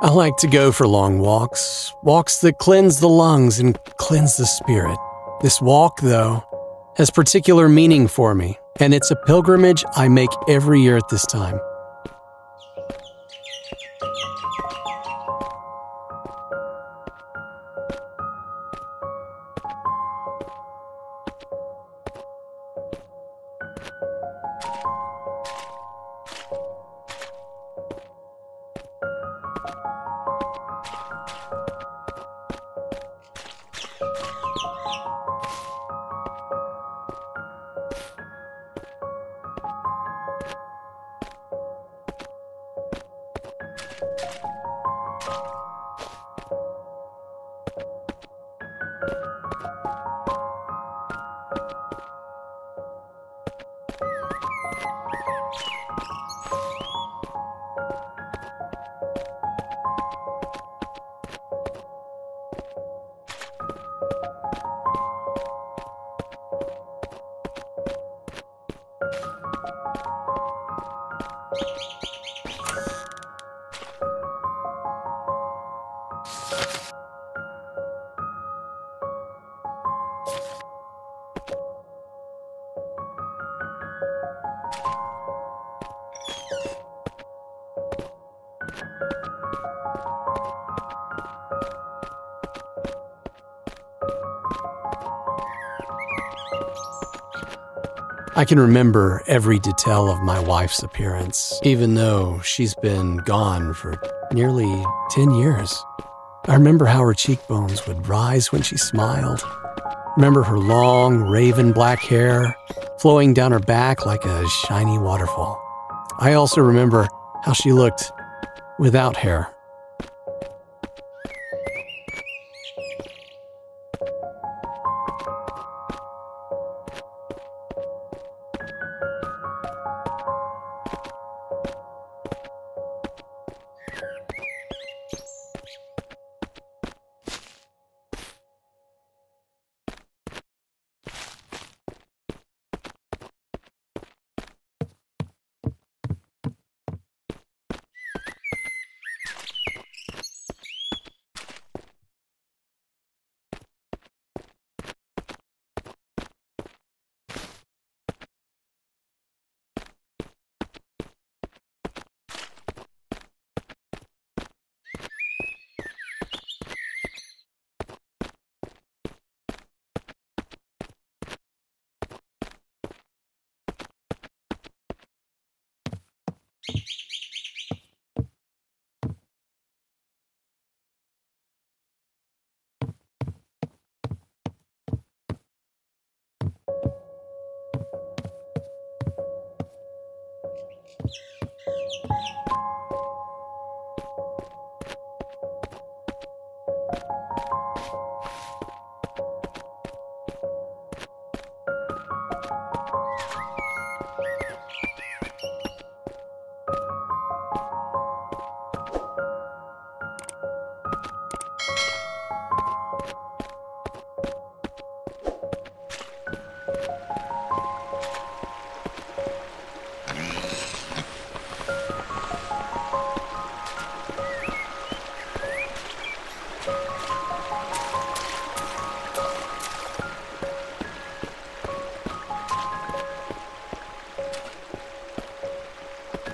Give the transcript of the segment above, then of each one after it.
I like to go for long walks, walks that cleanse the lungs and cleanse the spirit. This walk, though, has particular meaning for me, and it's a pilgrimage I make every year at this time. I can remember every detail of my wife's appearance, even though she's been gone for nearly 10 years. I remember how her cheekbones would rise when she smiled. Remember her long, raven black hair flowing down her back like a shiny waterfall. I also remember how she looked without hair.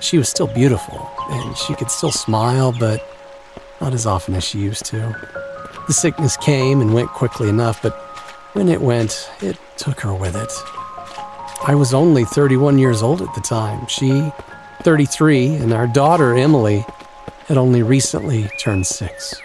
She was still beautiful, and she could still smile, but not as often as she used to. The sickness came and went quickly enough, but when it went, it took her with it. I was only 31 years old at the time. She, 33, and our daughter, Emily, had only recently turned 6.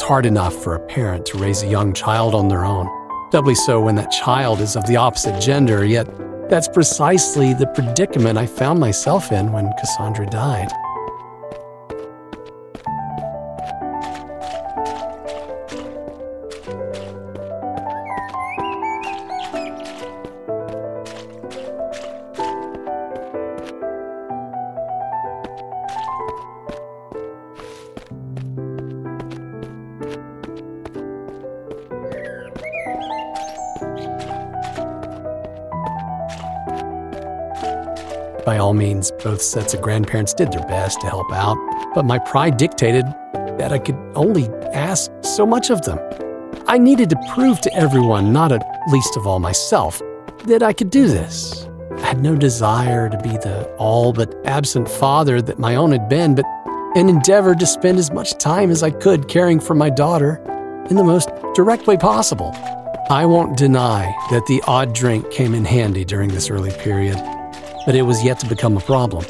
hard enough for a parent to raise a young child on their own, doubly so when that child is of the opposite gender, yet that's precisely the predicament I found myself in when Cassandra died. By all means, both sets of grandparents did their best to help out, but my pride dictated that I could only ask so much of them. I needed to prove to everyone, not at least of all myself, that I could do this. I had no desire to be the all but absent father that my own had been, but an endeavor to spend as much time as I could caring for my daughter in the most direct way possible. I won't deny that the odd drink came in handy during this early period, but it was yet to become a problem.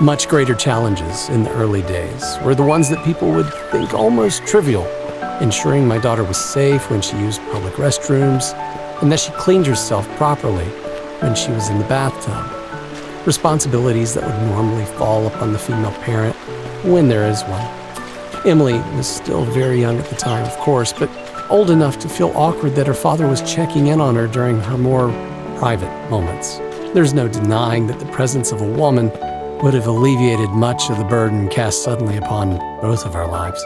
Much greater challenges in the early days were the ones that people would think almost trivial, ensuring my daughter was safe when she used public restrooms and that she cleaned herself properly when she was in the bathtub. Responsibilities that would normally fall upon the female parent when there is one. Emily was still very young at the time, of course, but old enough to feel awkward that her father was checking in on her during her more private moments. There's no denying that the presence of a woman would have alleviated much of the burden cast suddenly upon both of our lives.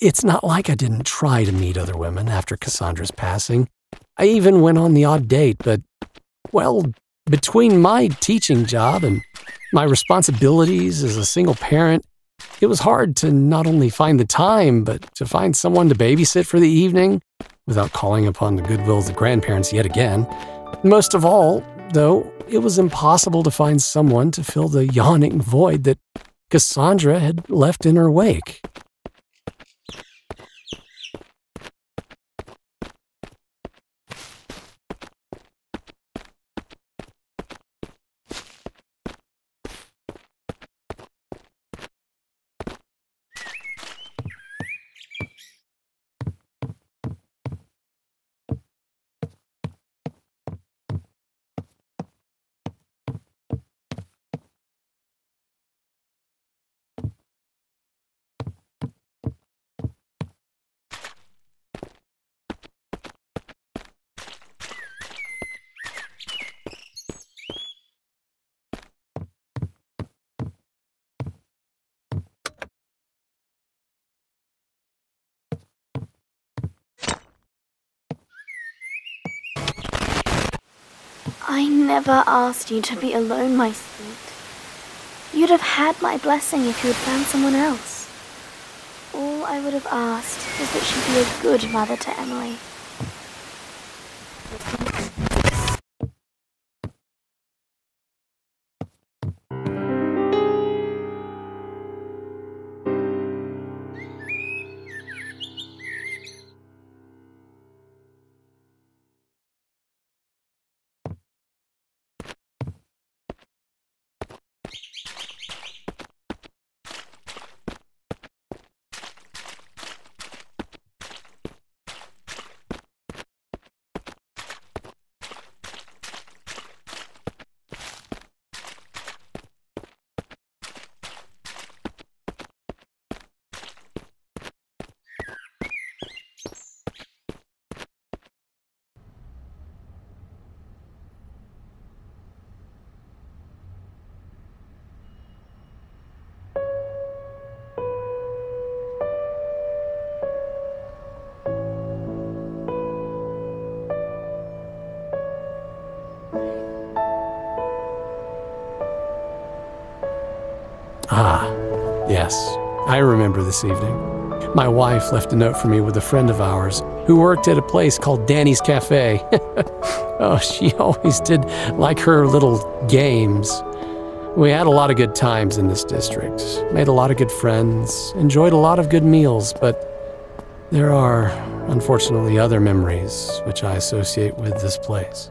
It's not like I didn't try to meet other women after Cassandra's passing. I even went on the odd date, but, well, between my teaching job and my responsibilities as a single parent, it was hard to not only find the time, but to find someone to babysit for the evening without calling upon the goodwill of the grandparents yet again. Most of all, though, it was impossible to find someone to fill the yawning void that Cassandra had left in her wake. I never asked you to be alone, my sweet. You'd have had my blessing if you had found someone else. All I would have asked is that she be a good mother to Emily. Ah, yes, I remember this evening. My wife left a note for me with a friend of ours who worked at a place called Danny's Cafe. Oh, she always did like her little games. We had a lot of good times in this district, made a lot of good friends, enjoyed a lot of good meals, but there are, unfortunately, other memories which I associate with this place.